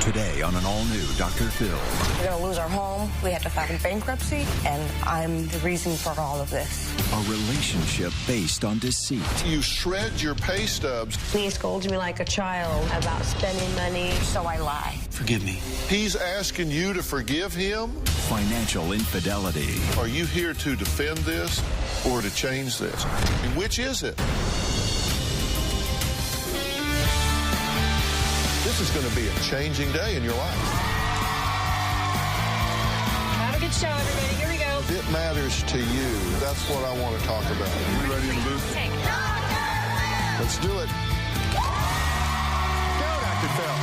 Today on an all-new Dr. Phill. We're going to lose our home. We had to file bankruptcy, and I'm the reason for all of this. A relationship based on deceit. You shred your pay stubs. He scolds me like a child about spending money, so I lie. Forgive me. He's asking you to forgive him. Financial infidelity. Are you here to defend this or to change this? And which is it? This is going to be a changing day in your life. Have a good show, everybody. Here we go. It matters to you. That's what I want to talk about. Are you ready in the booth? Let's do it. Go, Dr. Phill.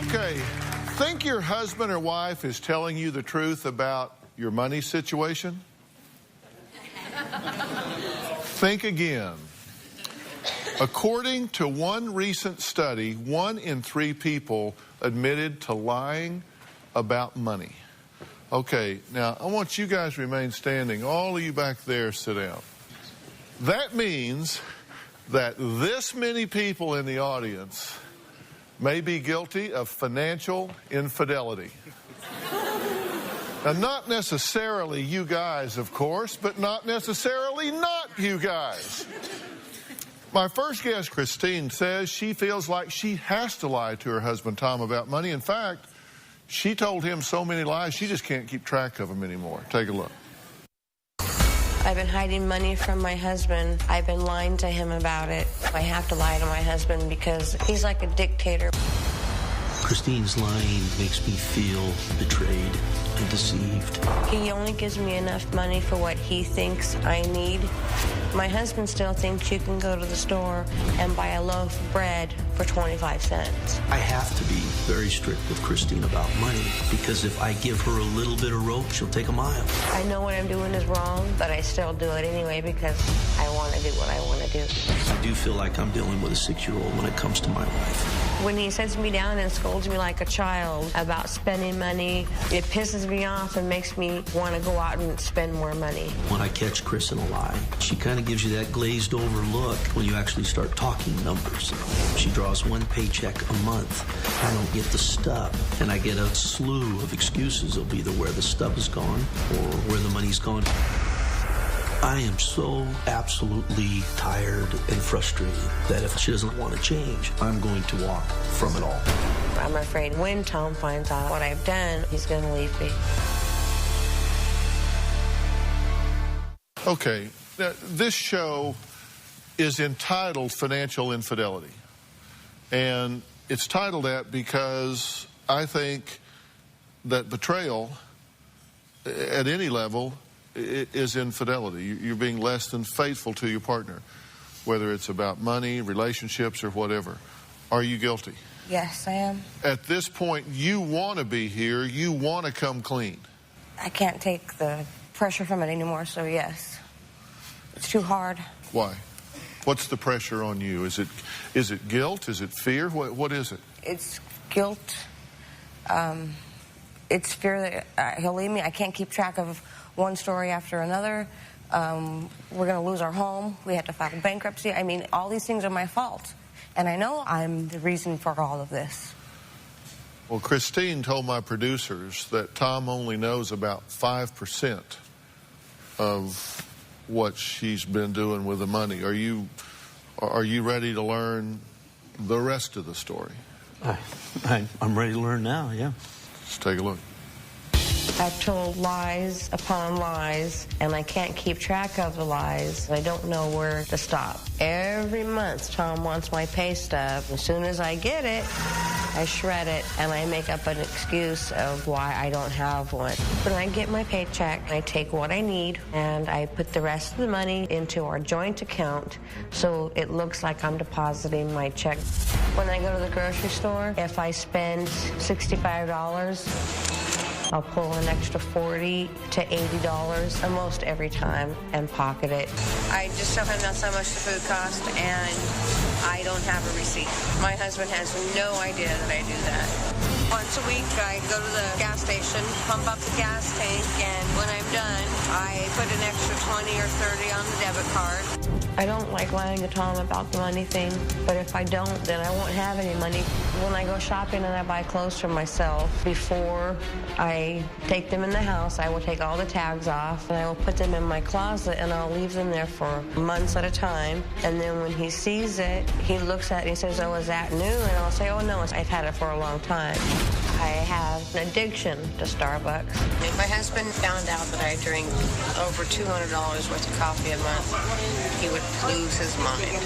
Okay, think your husband or wife is telling you the truth about your money situation? Think again. According to one recent study, 1 in 3 people admitted to lying about money. Okay, now I want you guys to remain standing. All of you back there, sit down. That means that this many people in the audience may be guilty of financial infidelity. Now, not necessarily you guys, of course, but not necessarily not you guys. My first guest, Christine, says she feels like she has to lie to her husband, Tom, about money. In fact, she told him so many lies, she just can't keep track of them anymore. Take a look. I've been hiding money from my husband. I've been lying to him about it. I have to lie to my husband because he's like a dictator. Christine's lying makes me feel betrayed and deceived. He only gives me enough money for what he thinks I need. My husband still thinks you can go to the store and buy a loaf of bread for 25 cents. I have to be very strict with Christine about money because if I give her a little bit of rope, she'll take a mile. I know what I'm doing is wrong, but I still do it anyway because I want to do what I want to do. I do feel like I'm dealing with a 6-year-old when it comes to my life. When he sits me down and scolds me like a child about spending money, it pisses me off and makes me want to go out and spend more money. When I catch Chris in a lie, she kind of gives you that glazed over look when you actually start talking numbers. She draws 1 paycheck a month. I don't get the stub, and I get a slew of excuses of either where the stub is gone or where the money's gone. I am so absolutely tired and frustrated that if she doesn't want to change, I'm going to walk from it all. I'm afraid when Tom finds out what I've done, he's going to leave me. Okay, now, this show is entitled Financial Infidelity. And it's titled that because I think that betrayal at any level is infidelity. You're being less than faithful to your partner, whether it's about money, relationships, or whatever. Are you guilty? Yes, I am. At this point, you want to be here. You want to come clean. I can't take the pressure from it anymore, so yes. It's too hard. Why? What's the pressure on you? Is it guilt? Is it fear? What is it? It's guilt. It's fear that he'll leave me. I can't keep track of one story after another. We're going to lose our home. We had to file bankruptcy. I mean, all these things are my fault. And I know I'm the reason for all of this. Well, Christine told my producers that Tom only knows about 5% of what she's been doing with the money. Are you ready to learn the rest of the story? I'm ready to learn now, yeah. Let's take a look. I've told lies upon lies, and I can't keep track of the lies. I don't know where to stop. Every month, Tom wants my pay stub. As soon as I get it, I shred it, and I make up an excuse of why I don't have one. When I get my paycheck, I take what I need, and I put the rest of the money into our joint account, so it looks like I'm depositing my check. When I go to the grocery store, if I spend $65, I'll pull an extra $40 to $80 almost every time and pocket it. I just tell him that's how much the food costs, and I don't have a receipt. My husband has no idea that I do that. Once a week, I go to the gas station, pump up the gas tank, and when I'm done, I put an extra 20 or 30 on the debit card. I don't like lying to Tom about the money thing, but if I don't, then I won't have any money. When I go shopping and I buy clothes for myself, before I take them in the house, I will take all the tags off, and I will put them in my closet, and I'll leave them there for months at a time. And then when he sees it, he looks at it and he says, "Oh, is that new?" And I'll say, "Oh, no, I've had it for a long time." I have an addiction to Starbucks. If my husband found out that I drink over $200 worth of coffee a month, he would lose his mind.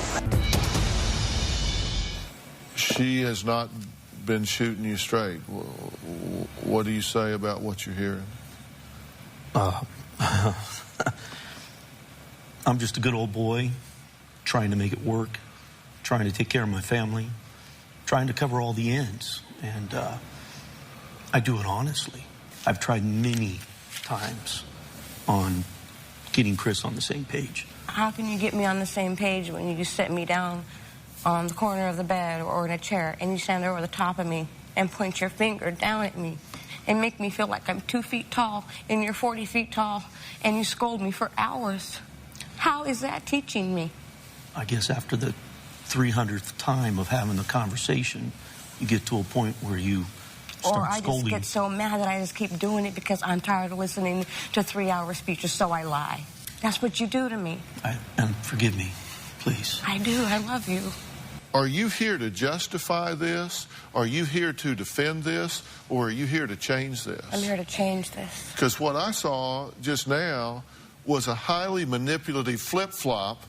She has not been shooting you straight. What do you say about what you're hearing? I'm just a good old boy trying to make it work, trying to take care of my family, trying to cover all the ends. And I do it honestly. I've tried many times on getting Chris on the same page. How can you get me on the same page when you sit me down on the corner of the bed or in a chair and you stand over the top of me and point your finger down at me and make me feel like I'm 2 feet tall and you're 40 feet tall and you scold me for hours? How is that teaching me? I guess after the 300th time of having the conversation, you get to a point where you start or I scolding. just get so mad that I just keep doing it because I'm tired of listening to 3-hour speeches, so I lie. That's what you do to me. And forgive me, please. I do. I love you. Are you here to justify this? Are you here to defend this? Or are you here to change this? I'm here to change this. Because what I saw just now was a highly manipulative flip-flop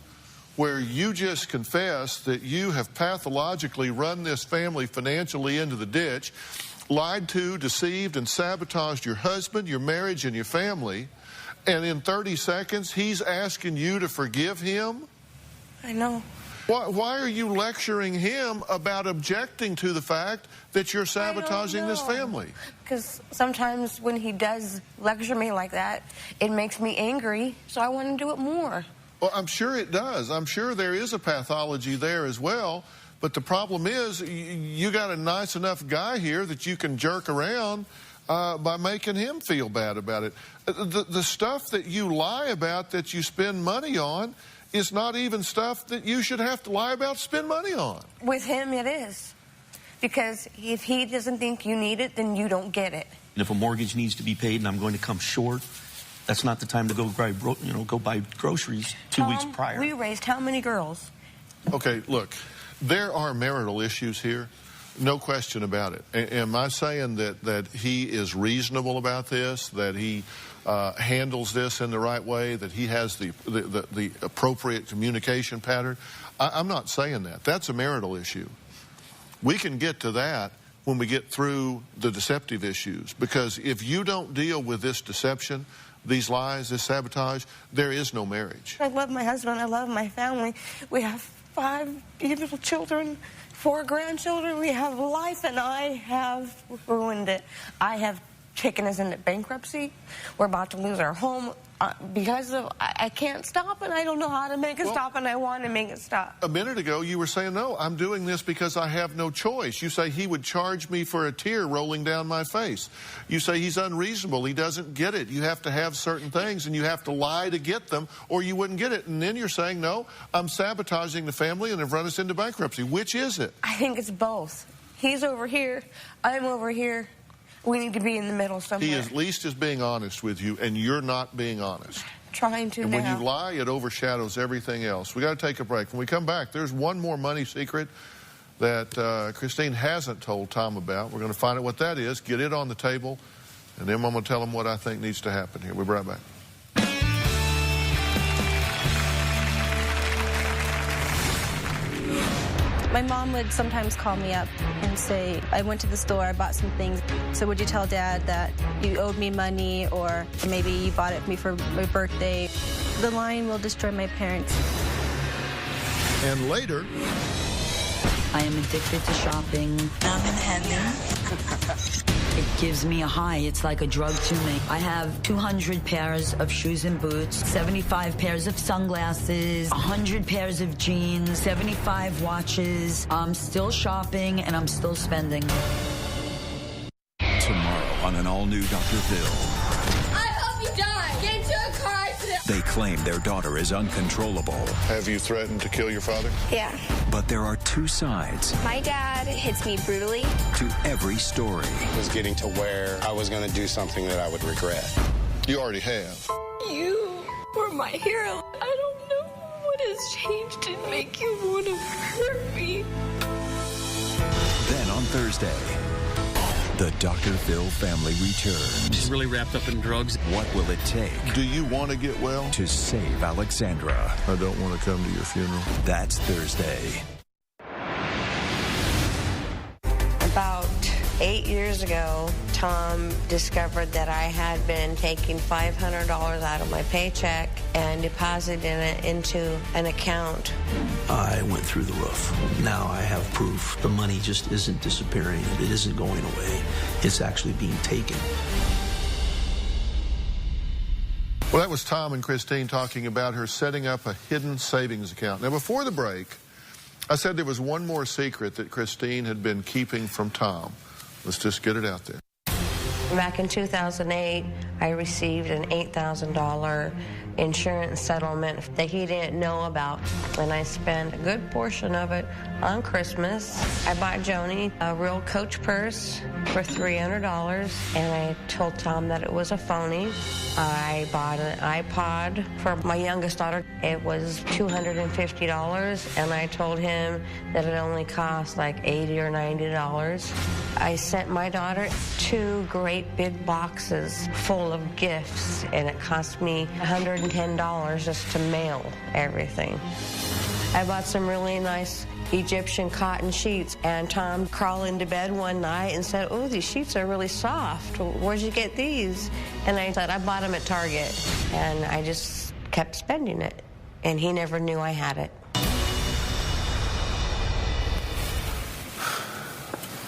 where you just confessed that you have pathologically run this family financially into the ditch, lied to, deceived, and sabotaged your husband, your marriage, and your family. And in 30 seconds, he's asking you to forgive him? I know. Why are you lecturing him about objecting to the fact that you're sabotaging this family? Because sometimes when he does lecture me like that, it makes me angry, so I want to do it more. Well, I'm sure it does. I'm sure there is a pathology there as well. But the problem is you got a nice enough guy here that you can jerk around by making him feel bad about it. The stuff that you lie about that you spend money on is not even stuff that you should have to lie about, spend money on. With him, it is. Because if he doesn't think you need it, then you don't get it. And if a mortgage needs to be paid and I'm going to come short, that's not the time to go buy groceries 2 weeks prior. We raised how many girls? Okay, look, there are marital issues here. No question about it. Am I saying that he is reasonable about this, that he handles this in the right way, that he has the appropriate communication pattern? I'm not saying that. That's a marital issue. We can get to that when we get through the deceptive issues, because if you don't deal with this deception, these lies, this sabotage, there is no marriage. I love my husband. I love my family. We have 5 beautiful children, 4 grandchildren. We have life, and I have ruined it. I have taken us into bankruptcy. We're about to lose our home because of I can't stop, and I don't know how to make it stop, and I want to make it stop. A minute ago, you were saying, no, I'm doing this because I have no choice. You say he would charge me for a tear rolling down my face. You say he's unreasonable. He doesn't get it. You have to have certain things, and you have to lie to get them, or you wouldn't get it. And then you're saying, no, I'm sabotaging the family and have run us into bankruptcy. Which is it? I think it's both. He's over here. I'm over here. We need to be in the middle somewhere. He at least is being honest with you, and you're not being honest. Trying to and now. When you lie, it overshadows everything else. We got to take a break. When we come back, there's one more money secret that Christine hasn't told Tom about. We're going to find out what that is, get it on the table, and then I'm going to tell him what I think needs to happen here. We'll be right back. My mom would sometimes call me up and say, I went to the store, I bought some things. So would you tell Dad that you owed me money, or maybe you bought it for me for my birthday? The lying will destroy my parents. And later, I am addicted to shopping. I'm in heaven. It gives me a high. It's like a drug to me. I have 200 pairs of shoes and boots, 75 pairs of sunglasses, 100 pairs of jeans, 75 watches. I'm still shopping and I'm still spending. Tomorrow on an all-new Dr. Phill. I hope you die. Get into a car accident. They claim their daughter is uncontrollable. Have you threatened to kill your father? Yeah. But there are two sides My dad hits me brutally. to every story. It was getting to where I was going to do something that I would regret. You already have. You were my hero. I don't know what has changed to make you want to hurt me. Then on Thursday, the Dr. Phill family returns. She's really wrapped up in drugs. What will it take Do you want to get well? to save Alexandra? I don't want to come to your funeral. That's Thursday. About 8 years ago, Tom discovered that I had been taking $500 out of my paycheck and depositing it into an account. I went through the roof. Now I have proof. The money just isn't disappearing. It isn't going away. It's actually being taken. Well, that was Tom and Christine talking about her setting up a hidden savings account. Now, before the break, I said there was one more secret that Christine had been keeping from Tom. Let's just get it out there. Back in 2008, I received an $8,000 insurance settlement that he didn't know about, and I spent a good portion of it on Christmas. I bought Joni a real Coach purse for $300, and I told Tom that it was a phony. I bought an iPod for my youngest daughter. It was $250, and I told him that it only cost like $80 or $90. I sent my daughter 2 great big boxes full of gifts, and it cost me $110 just to mail everything. I bought some really nice Egyptian cotton sheets, and Tom crawled into bed one night and said, "Oh, these sheets are really soft. Where'd you get these?" And I said, "I bought them at Target." And I just kept spending it, and he never knew I had it.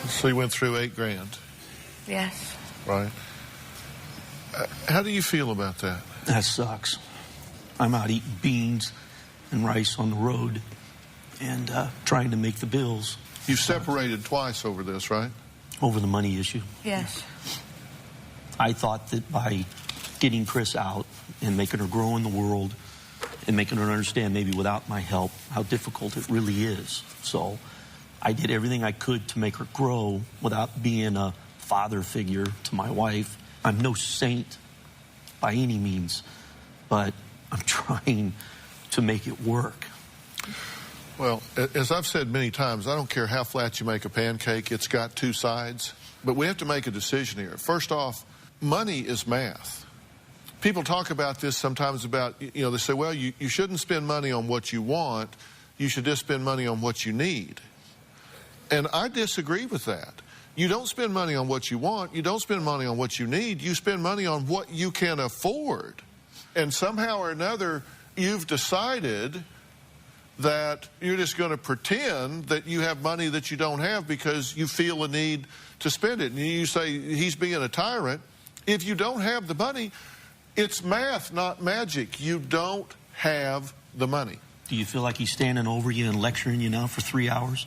So you went through $8,000, Yes. right? How do you feel about that? That sucks. I'm out eating beans and rice on the road and trying to make the bills. You've separated twice over this, right? Over the money issue. Yes. I thought that by getting Chris out and making her grow in the world and making her understand maybe without my help how difficult it really is. So I did everything I could to make her grow without being a father figure to my wife. I'm no saint by any means, but I'm trying to make it work. Well, as I've said many times, I don't care how flat you make a pancake, it's got 2 sides. But we have to make a decision here. First off, money is math. People talk about this sometimes about, they say, well, you shouldn't spend money on what you want. You should just spend money on what you need. And I disagree with that. You don't spend money on what you want. You don't spend money on what you need. You spend money on what you can afford. And somehow or another, you've decided that you're just going to pretend that you have money that you don't have because you feel a need to spend it. And you say he's being a tyrant. If you don't have the money, it's math, not magic. You don't have the money. Do you feel like he's standing over you and lecturing you now for 3 hours?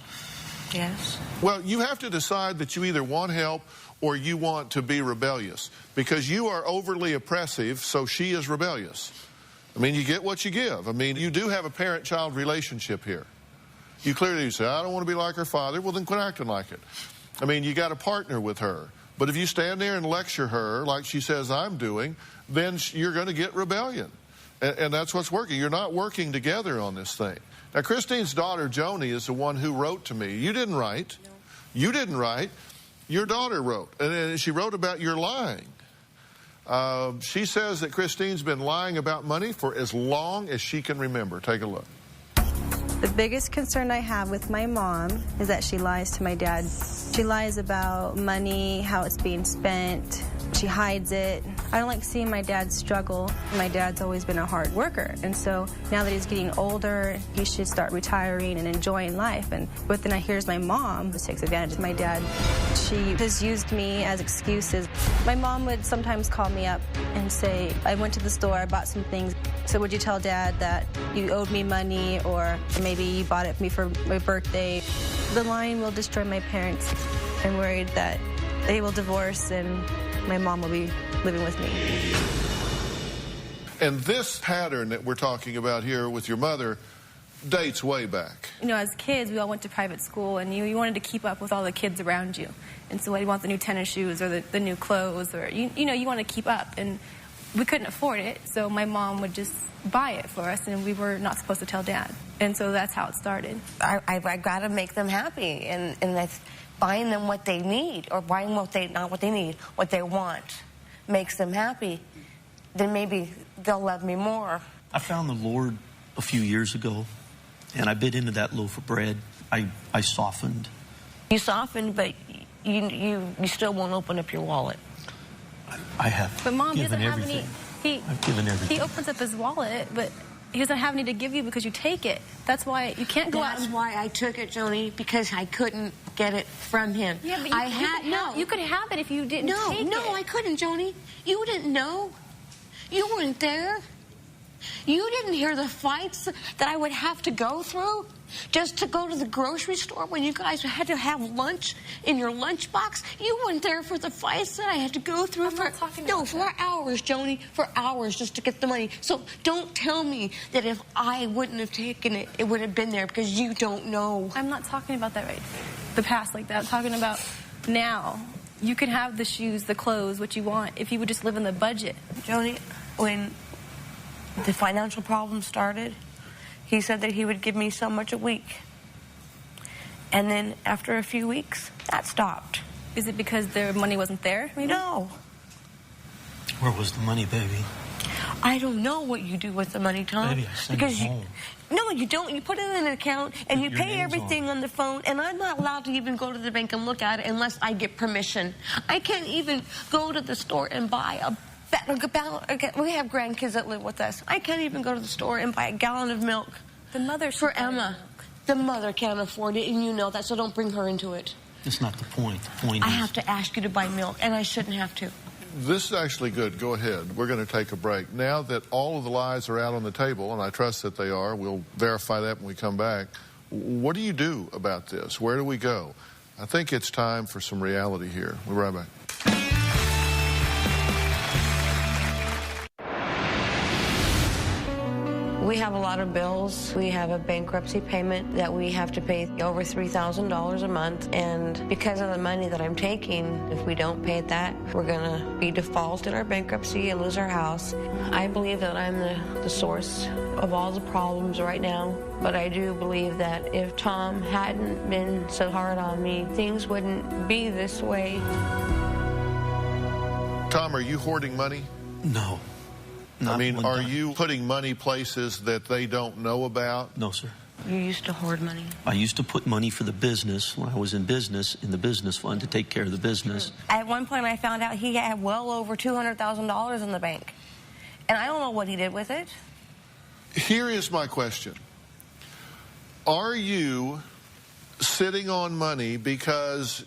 Yes. Well, you have to decide that you either want help or you want to be rebellious. Because you are overly oppressive, so she is rebellious. I mean, you get what you give. I mean, you do have a parent-child relationship here. You clearly say, I don't want to be like her father. Well, then quit acting like it. I mean, you got to partner with her. But if you stand there and lecture her like she says I'm doing, then you're going to get rebellion. And that's what's working. You're not working together on this thing. Now, Christine's daughter, Joni, is the one who wrote to me. You didn't write. No. You didn't write. Your daughter wrote. And she wrote about your lying. She says that Christine's been lying about money for as long as she can remember. Take a look. The biggest concern I have with my mom is that she lies to my dad. She lies about money, how it's being spent. She hides it. I don't like seeing my dad struggle. My dad's always been a hard worker, and so now that he's getting older, he should start retiring and enjoying life. But then here's my mom who takes advantage of my dad. She has used me as excuses. My mom would sometimes call me up and say, I went to the store, I bought some things. So would you tell Dad that you owed me money, or maybe you bought it for me for my birthday? The lying will destroy my parents. I'm worried that they will divorce and my mom will be living with me. And this pattern that we're talking about here with your mother dates way back. You know, as kids, we all went to private school, and you wanted to keep up with all the kids around you. And so you want the new tennis shoes or the new clothes, or, you know, you want to keep up. And we couldn't afford it, so my mom would just buy it for us, and we were not supposed to tell Dad. And so that's how it started. I got to make them happy, and that's buying them what they need, or buying not what they need, what they want, makes them happy. Then maybe they'll love me more. I found the Lord a few years ago, and I bit into that loaf of bread. I softened. You softened, but you still won't open up your wallet. I have. But Mom doesn't have everything. any. I've given everything. He opens up his wallet, but he doesn't have any to give you because you take it. That's why you can't go out. That's why I took it, Joni, because I couldn't get it from him. Yeah, but you could have it if you didn't take it. No, I couldn't, Joni. You didn't know. You weren't there. You didn't hear the fights that I would have to go through just to go to the grocery store when you guys had to have lunch in your lunchbox. You weren't there for the fights that I had to go through for hours, Joni, for hours just to get the money. So don't tell me that if I wouldn't have taken it, it would have been there, because you don't know. I'm not talking about that, right? The past like that. I'm talking about now. You can have the shoes, the clothes, what you want, if you would just live in the budget. Joni, when the financial problem started, he said that he would give me so much a week. And then after a few weeks, that stopped. Is it because the money wasn't there, maybe? No. Where was the money, baby? I don't know what you do with the money, Tom. Baby, I send it home. No, you don't. You put it in an account, and you pay everything on the phone, and I'm not allowed to even go to the bank and look at it unless I get permission. I can't even go to the store and buy we have grandkids that live with us. I can't even go to the store and buy a gallon of milk. The mother for Emma. The mother can't afford it, and you know that, so don't bring her into it. That's not the point. The point is, I have to ask you to buy milk, and I shouldn't have to. This is actually good. Go ahead. We're going to take a break. Now that all of the lies are out on the table, and I trust that they are, we'll verify that when we come back. What do you do about this? Where do we go? I think it's time for some reality here. We'll be right back. We have a lot of bills. We have a bankruptcy payment that we have to pay over $3,000 a month. And because of the money that I'm taking, if we don't pay that, we're going to be default in our bankruptcy and lose our house. I believe that I'm the source of all the problems right now. But I do believe that if Tom hadn't been so hard on me, things wouldn't be this way. Tom, are you hoarding money? No. I mean, are you putting money places that they don't know about? No, sir. You used to hoard money? I used to put money for the business when I was in business, in the business fund to take care of the business. At one point, I found out he had well over $200,000 in the bank. And I don't know what he did with it. Here is my question. Are you sitting on money because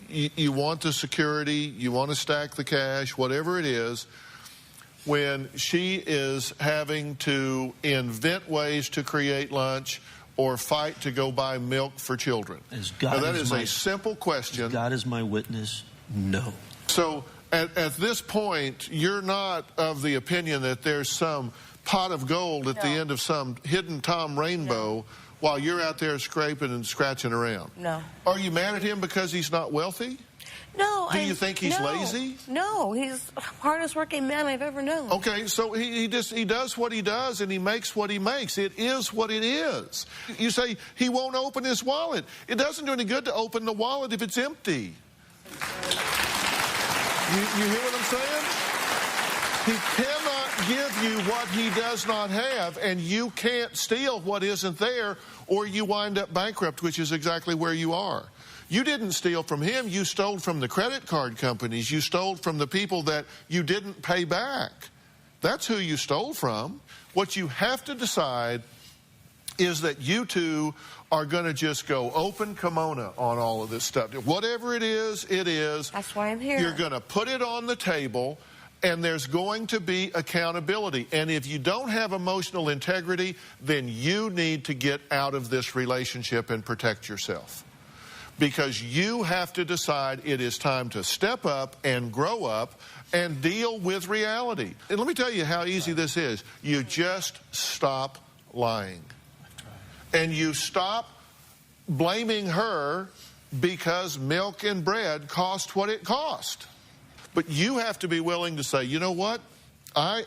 you want the security, you want to stack the cash, whatever it is, when she is having to invent ways to create lunch or fight to go buy milk for children? Now, that is a simple question. God is my witness, no. So at this point, you're not of the opinion that there's some pot of gold at the end of some hidden Tom Rainbow while you're out there scraping and scratching around? No. Are you mad at him because he's not wealthy? No. Do you think he's lazy? No, he's the hardest working man I've ever known. Okay, so he does what he does and he makes what he makes. It is what it is. You say he won't open his wallet. It doesn't do any good to open the wallet if it's empty. You hear what I'm saying? He cannot give you what he does not have, and you can't steal what isn't there, or you wind up bankrupt, which is exactly where you are. You didn't steal from him. You stole from the credit card companies. You stole from the people that you didn't pay back. That's who you stole from. What you have to decide is that you two are going to just go open kimono on all of this stuff. Whatever it is, it is. That's why I'm here. You're going to put it on the table, and there's going to be accountability. And if you don't have emotional integrity, then you need to get out of this relationship and protect yourself. Because you have to decide it is time to step up and grow up and deal with reality. And let me tell you how easy this is. You just stop lying. And you stop blaming her because milk and bread cost what it cost. But you have to be willing to say, you know what? I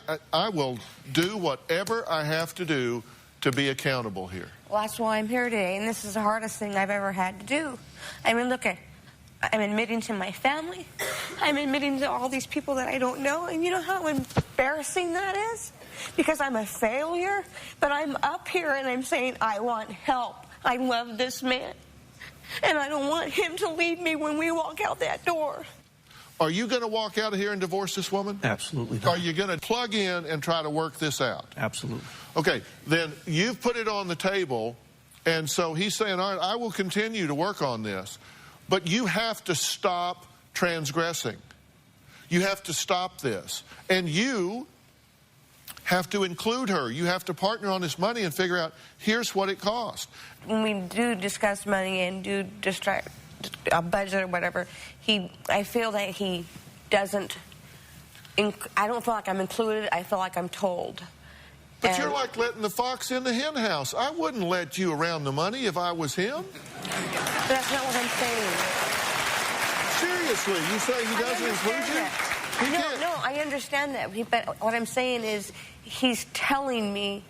will do whatever I have to do to be accountable here. Well, that's why I'm here today, and this is the hardest thing I've ever had to do. I mean, look, I'm admitting to my family. I'm admitting to all these people that I don't know, and you know how embarrassing that is? Because I'm a failure, but I'm up here and I'm saying, I want help. I love this man, and I don't want him to leave me when we walk out that door. Are you going to walk out of here and divorce this woman? Absolutely not. Are you going to plug in and try to work this out? Absolutely. Okay, then you've put it on the table, and so he's saying, all right, I will continue to work on this, but you have to stop transgressing. You have to stop this. And you have to include her. You have to partner on this money and figure out, here's what it costs. When we do discuss money and do a budget or whatever, I feel that he doesn't, I don't feel like I'm included, I feel like I'm told. But you're like letting the fox in the hen house. I wouldn't let you around the money if I was him. That's not what I'm saying. Seriously, you say he doesn't include you? No, I understand that. But what I'm saying is he's telling me,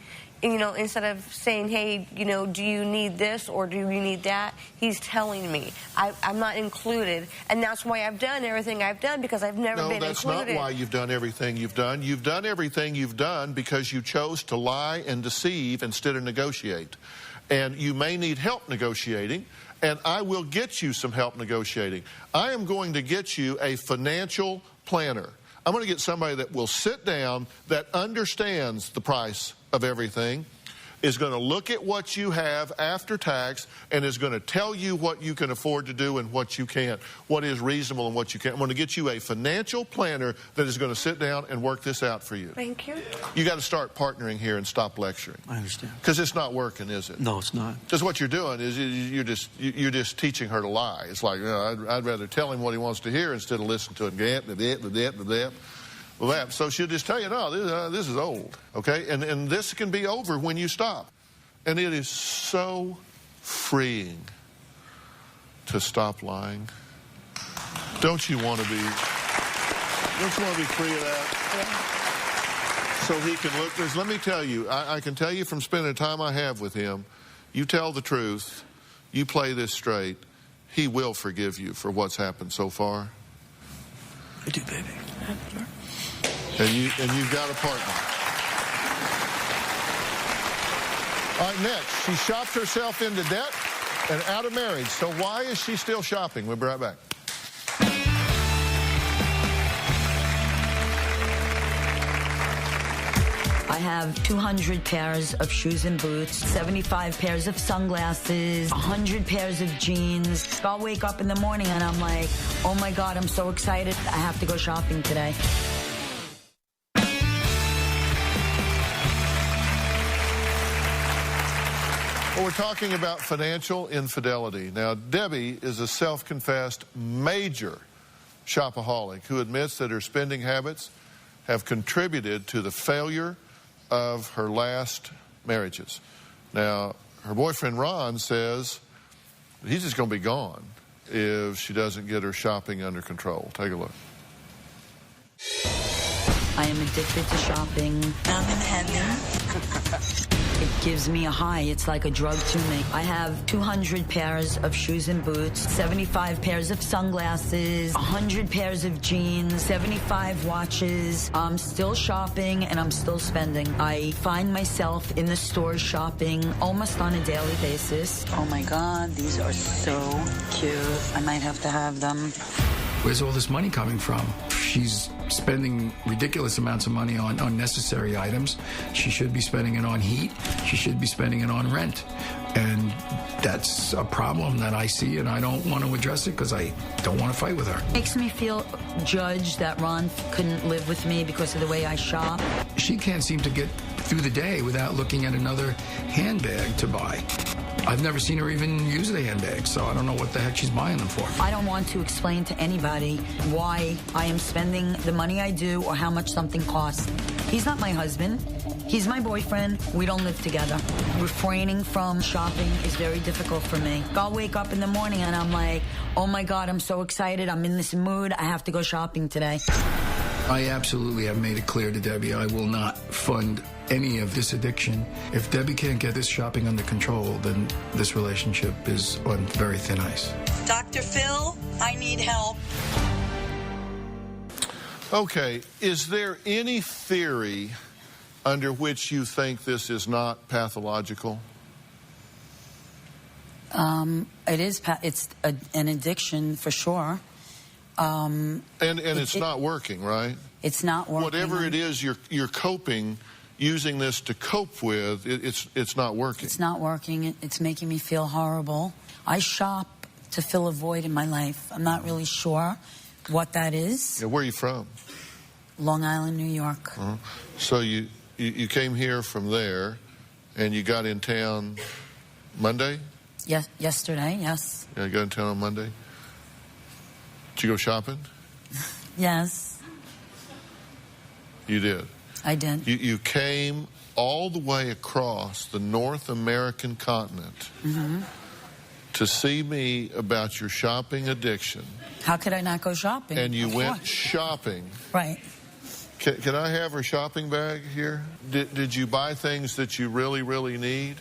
you know, instead of saying, hey, you know, do you need this or do you need that? He's telling me. I'm not included. And that's why I've done everything I've done, because I've never been included. No, that's not why you've done everything you've done. You've done everything you've done because you chose to lie and deceive instead of negotiate. And you may need help negotiating, and I will get you some help negotiating. I am going to get you a financial planner. I'm going to get somebody that will sit down, that understands the price of everything, is going to look at what you have after tax, and is going to tell you what you can afford to do and what you can't, what is reasonable and what you can't. I'm going to get you a financial planner that is going to sit down and work this out for you. Thank you. You got to start partnering here and stop lecturing. I understand. Because it's not working, is it? No, it's not. Because what you're doing is you're just teaching her to lie. It's like, you know, I'd rather tell him what he wants to hear instead of listen to it. Well, so she'll just tell you, no, this is old, okay? And this can be over when you stop. And it is so freeing to stop lying. Don't you want to be free of that? Yeah. So he can look, because let me tell you, I can tell you from spending the time I have with him, you tell the truth, you play this straight, he will forgive you for what's happened so far. I do, baby. And you've got a partner. All right, next, she shopped herself into debt and out of marriage. So why is she still shopping? We'll be right back. I have 200 pairs of shoes and boots, 75 pairs of sunglasses, 100 pairs of jeans. I'll wake up in the morning and I'm like, oh my God, I'm so excited. I have to go shopping today. Well, we're talking about financial infidelity. Now, Debbie is a self-confessed major shopaholic who admits that her spending habits have contributed to the failure of her last marriages. Now, her boyfriend Ron says he's just going to be gone if she doesn't get her shopping under control. Take a look. I am addicted to shopping. I'm in heaven. It gives me a high. It's like a drug to me. I have 200 pairs of shoes and boots, 75 pairs of sunglasses, 100 pairs of jeans, 75 watches. I'm still shopping and I'm still spending. I find myself in the stores shopping almost on a daily basis. Oh my God, these are so cute. I might have to have them. Where's all this money coming from? She's spending ridiculous amounts of money on unnecessary items. She should be spending it on heat. She should be spending it on rent. And that's a problem that I see, and I don't want to address it because I don't want to fight with her. Makes me feel judged that Ron couldn't live with me because of the way I shop. She can't seem to get through the day without looking at another handbag to buy. I've never seen her even use the handbag, so I don't know what the heck she's buying them for. I don't want to explain to anybody why I am spending the money I do or how much something costs. He's not my husband. He's my boyfriend. We don't live together. Refraining from shopping is very difficult for me. I'll wake up in the morning and I'm like, oh my God, I'm so excited. I'm in this mood. I have to go shopping today. I absolutely have made it clear to Debbie I will not fund any of this addiction. If Debbie can't get this shopping under control, then this relationship is on very thin ice. Dr. Phill, I need help. Okay, is there any theory under which you think this is not pathological? It is. It's an addiction for sure. And it's not working, right? It's not working. Whatever it is you're coping, using this to cope with, it's not working. It's not working. It's making me feel horrible. I shop to fill a void in my life. I'm not really sure what that is. Yeah, where are you from? Long Island, New York. So you came here from there, and you got in town Monday? Yes, yesterday, yes. Yeah, you got in town on Monday? Did you go shopping? Yes. You did? I did. You came all the way across the North American continent to see me about your shopping addiction. How could I not go shopping? And you went shopping. Right. Can I have her shopping bag here? Did you buy things that you really, really need?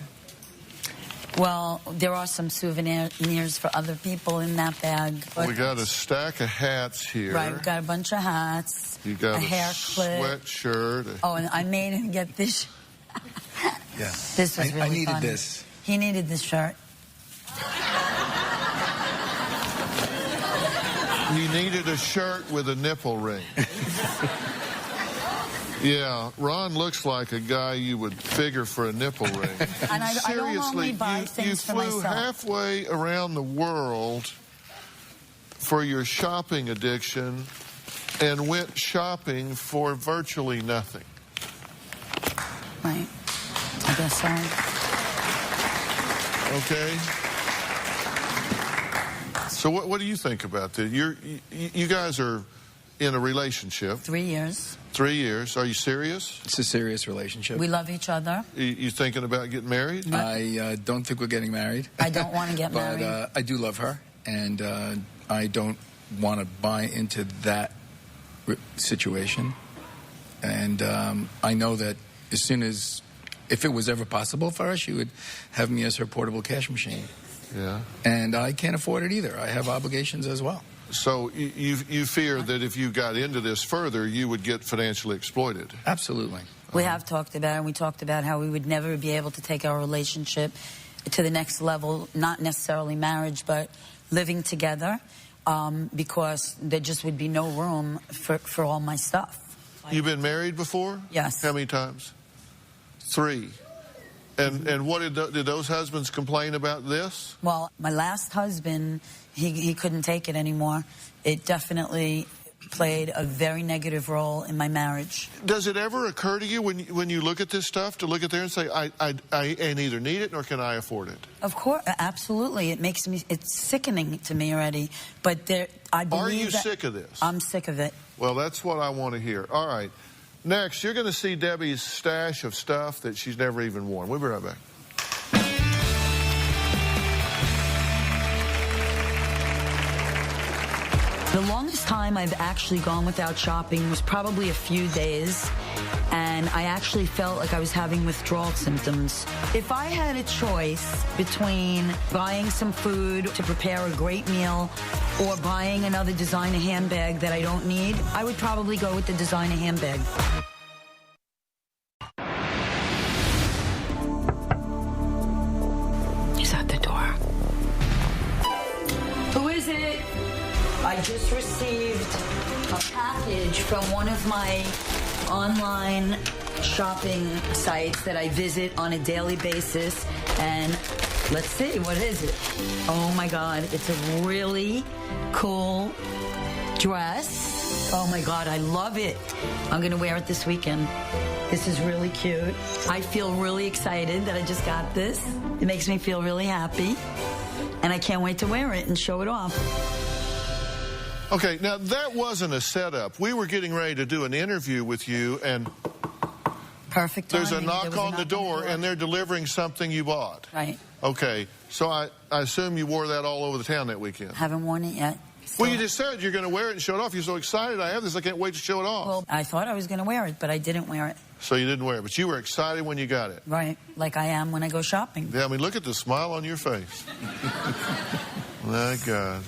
Well, there are some souvenirs for other people in that bag. We got a stack of hats here. Right, we got a bunch of hats. You got a hair clip. Sweatshirt. Oh, and I made him get this. Yeah. This was really I needed funny. this. He needed this shirt. You needed a shirt with a nipple ring. Yeah, Ron looks like a guy you would figure for a nipple ring. And I don't only buy things for myself. You flew halfway around the world for your shopping addiction and went shopping for virtually nothing. Right. I guess so. Okay. So what do you think about this? You guys are in a relationship. 3 years. 3 years. Are you serious? It's a serious relationship. We love each other. You thinking about getting married? I don't think we're getting married. I don't want to get married. But I do love her, and I don't want to buy into that situation. And I know that as soon as, if it was ever possible for her, she would have me as her portable cash machine. Yeah. And I can't afford it either. I have obligations as well. So you fear that if you got into this further, you would get financially exploited? Absolutely. We have talked about it, and we talked about how we would never be able to take our relationship to the next level, not necessarily marriage, but living together, because there just would be no room for all my stuff. You've been married before? Yes. How many times? 3. And what did those husbands complain about this? Well, my last husband, he couldn't take it anymore. It definitely played a very negative role in my marriage. Does it ever occur to you when you look at this stuff to look at there and say, I neither need it nor can I afford it? Of course, absolutely. It's sickening to me already. But I believe Are you that sick of this? I'm sick of it. Well, that's what I want to hear. All right. Next, you're going to see Debbie's stash of stuff that she's never even worn. We'll be right back. The longest time I've actually gone without shopping was probably a few days, and I actually felt like I was having withdrawal symptoms. If I had a choice between buying some food to prepare a great meal or buying another designer handbag that I don't need, I would probably go with the designer handbag. He's at the door. Who is it? I just received a package from one of my online shopping sites that I visit on a daily basis, and let's see, what is it? Oh my God, it's a really cool dress. Oh my God, I love it. I'm gonna wear it this weekend. This is really cute. I feel really excited that I just got this. It makes me feel really happy, and I can't wait to wear it and show it off. Okay, now that wasn't a setup. We were getting ready to do an interview with you, and perfect timing. There's a knock on the door, and they're delivering something you bought. Right. Okay, so I assume you wore that all over the town that weekend. Haven't worn it yet. Well, you just said you're going to wear it and show it off. You're so excited. I have this. I can't wait to show it off. Well, I thought I was going to wear it, but I didn't wear it. So you didn't wear it, but you were excited when you got it. Right, like I am when I go shopping. Yeah, I mean, look at the smile on your face. My God.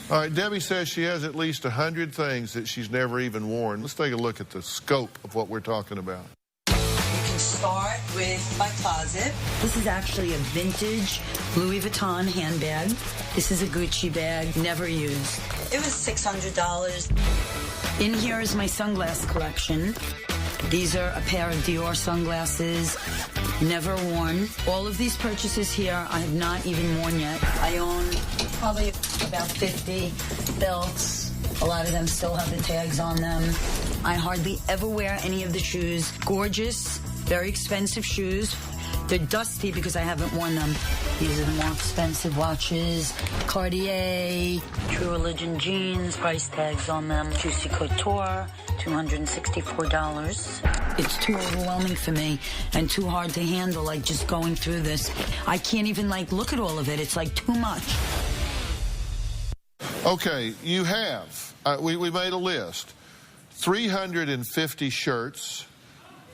All right, Debbie says she has at least 100 things that she's never even worn. Let's take a look at the scope of what we're talking about. You can start with my closet. This is actually a vintage Louis Vuitton handbag. This is a Gucci bag, never used. It was $600. In here is my sunglass collection. These are a pair of Dior sunglasses, never worn. All of these purchases here I have not even worn yet. I own probably about 50 belts. A lot of them still have the tags on them. I hardly ever wear any of the shoes. Gorgeous, very expensive shoes. They're dusty because I haven't worn them. These are the more expensive watches. Cartier, True Religion jeans, price tags on them. Juicy Couture, $264. It's too overwhelming for me and too hard to handle, like just going through this. I can't even like look at all of it. It's like too much. Okay, you have. We made a list. 350 shirts,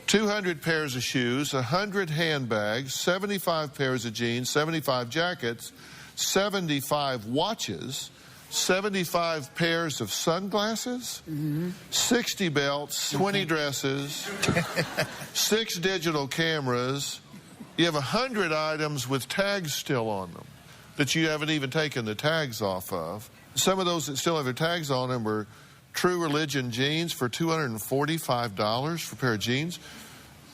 200 pairs of shoes, 100 handbags, 75 pairs of jeans, 75 jackets, 75 watches, 75 pairs of sunglasses, 60 belts, 20 dresses, 6 digital cameras. You have 100 items with tags still on them that you haven't even taken the tags off of. Some of those that still have their tags on them were True Religion jeans for $245 for a pair of jeans.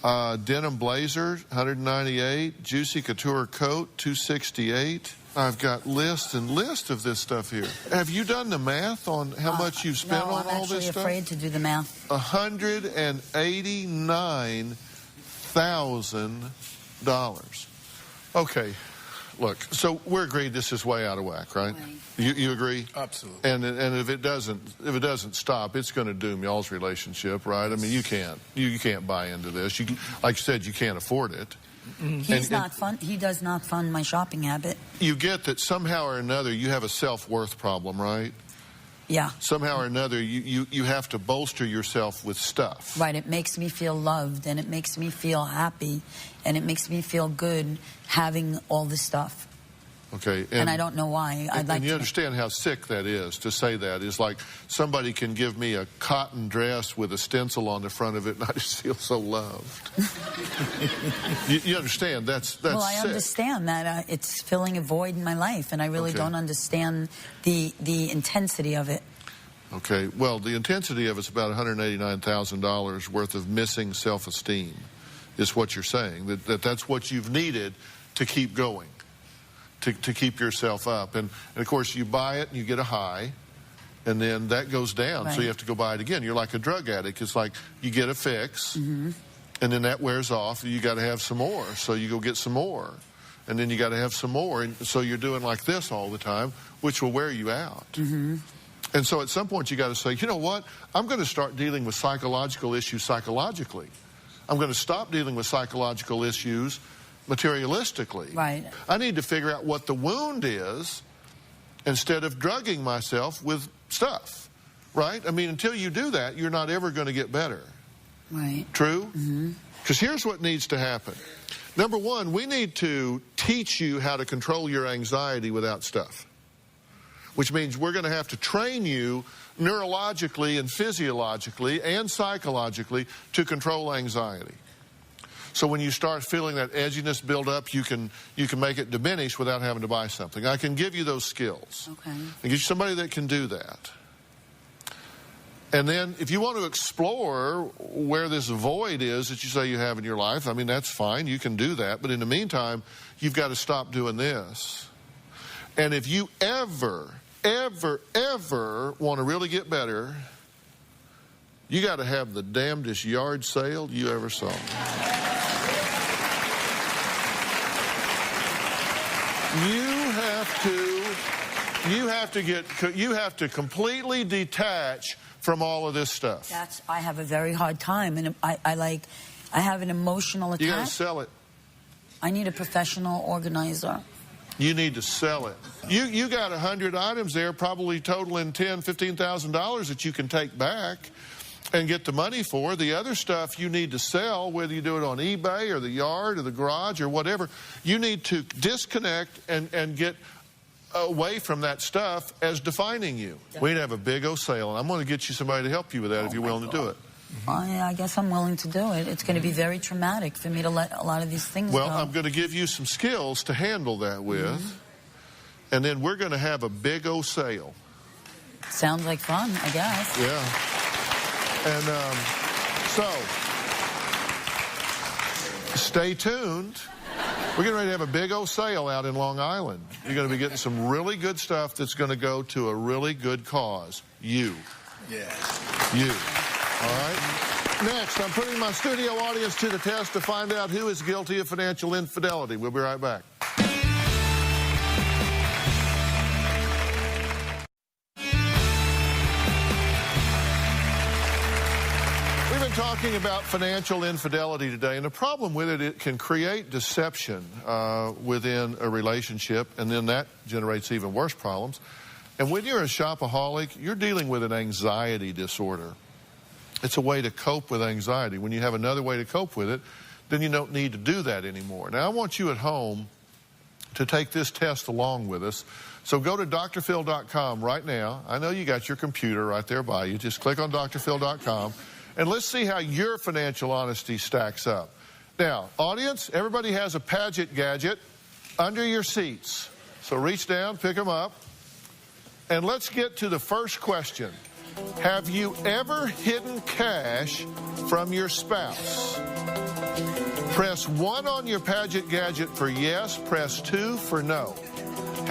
Denim blazer, $198. Juicy Couture coat, $268. I've got lists and lists of this stuff here. Have you done the math on how much you've spent on all this stuff? I'm actually afraid to do the math. $189,000. Okay, look, so we're agreed this is way out of whack, right? You agree? Absolutely. And if it doesn't stop, it's going to doom y'all's relationship, right? I mean, you can't buy into this. Like you said, you can't afford it. He does not fund my shopping habit. You get that somehow or another you have a self-worth problem, right? Yeah. Somehow or another you have to bolster yourself with stuff. Right. It makes me feel loved, and it makes me feel happy, and it makes me feel good having all this stuff. Okay. And I don't know why. And you understand how sick that is to say that. It's like somebody can give me a cotton dress with a stencil on the front of it, and I just feel so loved. you understand? That's well, I sick. understand that it's filling a void in my life, and I really don't understand the intensity of it. Okay. Well, the intensity of it's about $189,000 worth of missing self-esteem is what you're saying. That's what you've needed to keep going. To keep yourself up. And of course, you buy it and you get a high, and then that goes down. Right. So you have to go buy it again. You're like a drug addict. It's like you get a fix, and then that wears off. You got to have some more. So you go get some more. And then you got to have some more. And so you're doing like this all the time, which will wear you out. And so at some point, you got to say, you know what? I'm going to start dealing with psychological issues psychologically. I'm going to stop dealing with psychological issues materialistically. Right. I need to figure out what the wound is instead of drugging myself with stuff, right? I mean, until you do that, you're not ever going to get better. Right. True? Because here's what needs to happen. Number one, we need to teach you how to control your anxiety without stuff, which means we're going to have to train you neurologically and physiologically and psychologically to control anxiety. So when you start feeling that edginess build up, you can make it diminish without having to buy something. I can give you those skills. Okay. And get you somebody that can do that. And then if you want to explore where this void is that you say you have in your life, I mean, that's fine. You can do that. But in the meantime, you've got to stop doing this. And if you ever want to really get better, you got to have the damnedest yard sale you ever saw. You have to completely detach from all of this stuff. I have a very hard time, and I have an emotional attack. You got to sell it. I need a professional organizer. You need to sell it. You got 100 items there, probably totaling $10,000, $15,000 that you can take back and get the money for. The other stuff you need to sell, whether you do it on eBay or the yard or the garage or whatever. You need to disconnect and get away from that stuff as defining you. We'd have a big old sale, and I'm going to get you somebody to help you with that if you're willing to do it. I guess I'm willing to do it. It's going to be very traumatic for me to let a lot of these things go. Well, I'm going to give you some skills to handle that with, and then we're going to have a big old sale. Sounds like fun, I guess. Yeah. And so, stay tuned. We're getting ready to have a big old sale out in Long Island. You're going to be getting some really good stuff that's going to go to a really good cause. You. Yeah. You. All right? Next, I'm putting my studio audience to the test to find out who is guilty of financial infidelity. We'll be right back. Talking about financial infidelity today, and the problem with it, it can create deception within a relationship, and then that generates even worse problems. And when you're a shopaholic, you're dealing with an anxiety disorder. It's a way to cope with anxiety. When you have another way to cope with it, then you don't need to do that anymore. Now, I want you at home to take this test along with us. So go to drphil.com right now. I know you got your computer right there by you. Just click on drphil.com. And let's see how your financial honesty stacks up. Now, audience, everybody has a Paget gadget under your seats. So reach down, pick them up. And let's get to the first question. Have you ever hidden cash from your spouse? Press 1 on your Paget gadget for yes, press 2 for no.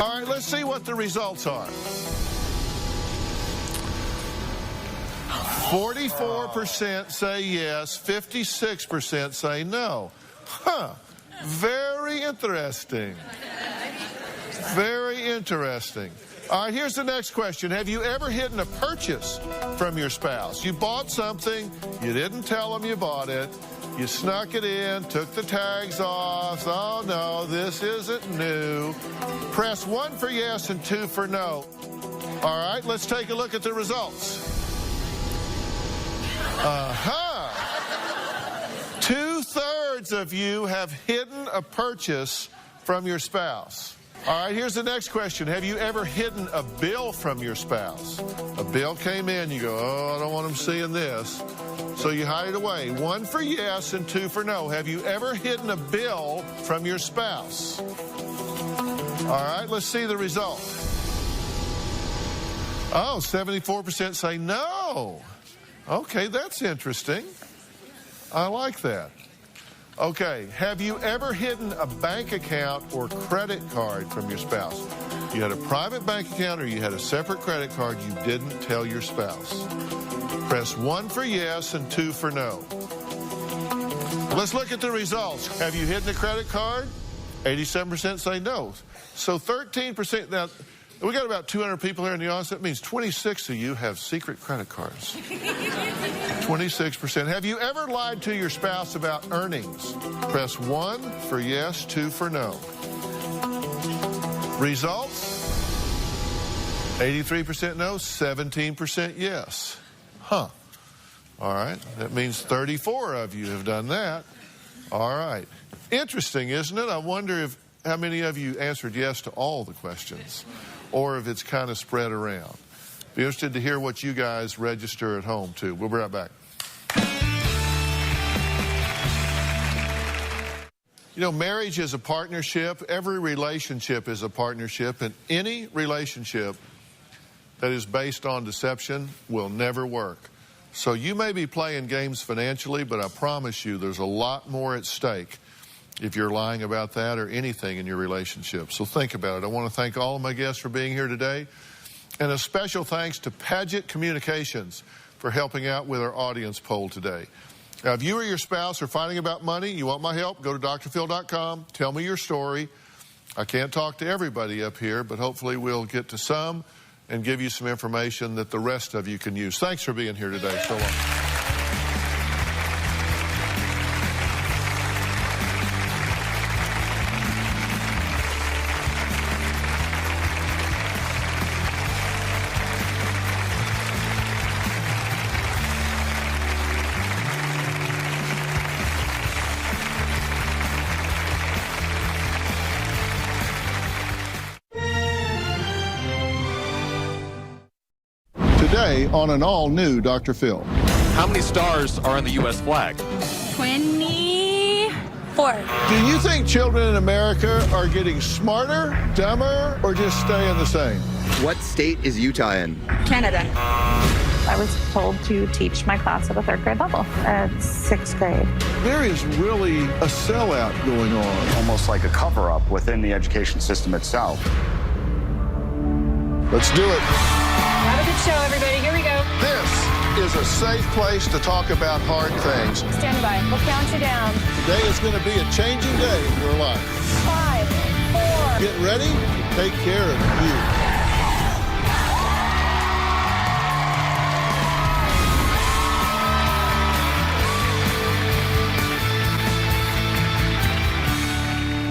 All right, let's see what the results are. 44% say yes, 56% say no. Huh. Very interesting. Very interesting. All right, here's the next question. Have you ever hidden a purchase from your spouse? You bought something, you didn't tell them you bought it, you snuck it in, took the tags off. Oh, no, this isn't new. Press 1 for yes and 2 for no. All right, let's take a look at the results. 2/3 of you have hidden a purchase from your spouse. All right, here's the next question. Have you ever hidden a bill from your spouse? A bill came in, you go, oh, I don't want them seeing this. So you hide it away. 1 for yes and 2 for no. Have you ever hidden a bill from your spouse? All right, let's see the result. Oh, 74% say no. Okay, that's interesting. I like that. Okay, have you ever hidden a bank account or credit card from your spouse? You had a private bank account or you had a separate credit card you didn't tell your spouse. Press 1 for yes and 2 for no. Let's look at the results. Have you hidden a credit card? 87% say no. So 13%, now, we got about 200 people here in the audience. That means 26 of you have secret credit cards. 26%. Have you ever lied to your spouse about earnings? Press 1 for yes, 2 for no. Results? 83% no, 17% yes. Huh. All right. That means 34 of you have done that. All right. Interesting, isn't it? I wonder how many of you answered yes to all the questions, or if it's kind of spread around. Be interested to hear what you guys register at home, too. We'll be right back. You know, marriage is a partnership. Every relationship is a partnership, and any relationship that is based on deception will never work. So you may be playing games financially, but I promise you there's a lot more at stake if you're lying about that or anything in your relationship. So think about it. I want to thank all of my guests for being here today, and a special thanks to Paget Communications for helping out with our audience poll today. Now, if you or your spouse are fighting about money, you want my help, go to drphil.com, tell me your story. I can't talk to everybody up here, but hopefully we'll get to some and give you some information that the rest of you can use. Thanks for being here today. So long. Today on an all-new Dr. Phil. How many stars are on the U.S. flag? 24. Do you think children in America are getting smarter, dumber, or just staying the same? What state is Utah in? Canada. I was told to teach my class at a third grade level at 6th grade. There is really a sellout going on. Almost like a cover-up within the education system itself. Let's do it. Have a good show, everybody. Here we go. This is a safe place to talk about hard things. Stand by. We'll count you down. Today is going to be a changing day in your life. 5, 4. Get ready to take care of you.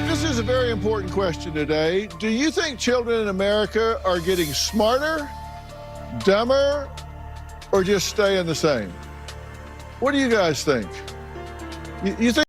This is a very important question today. Do you think children in America are getting smarter, dumber, or just staying the same? What do you guys think? You think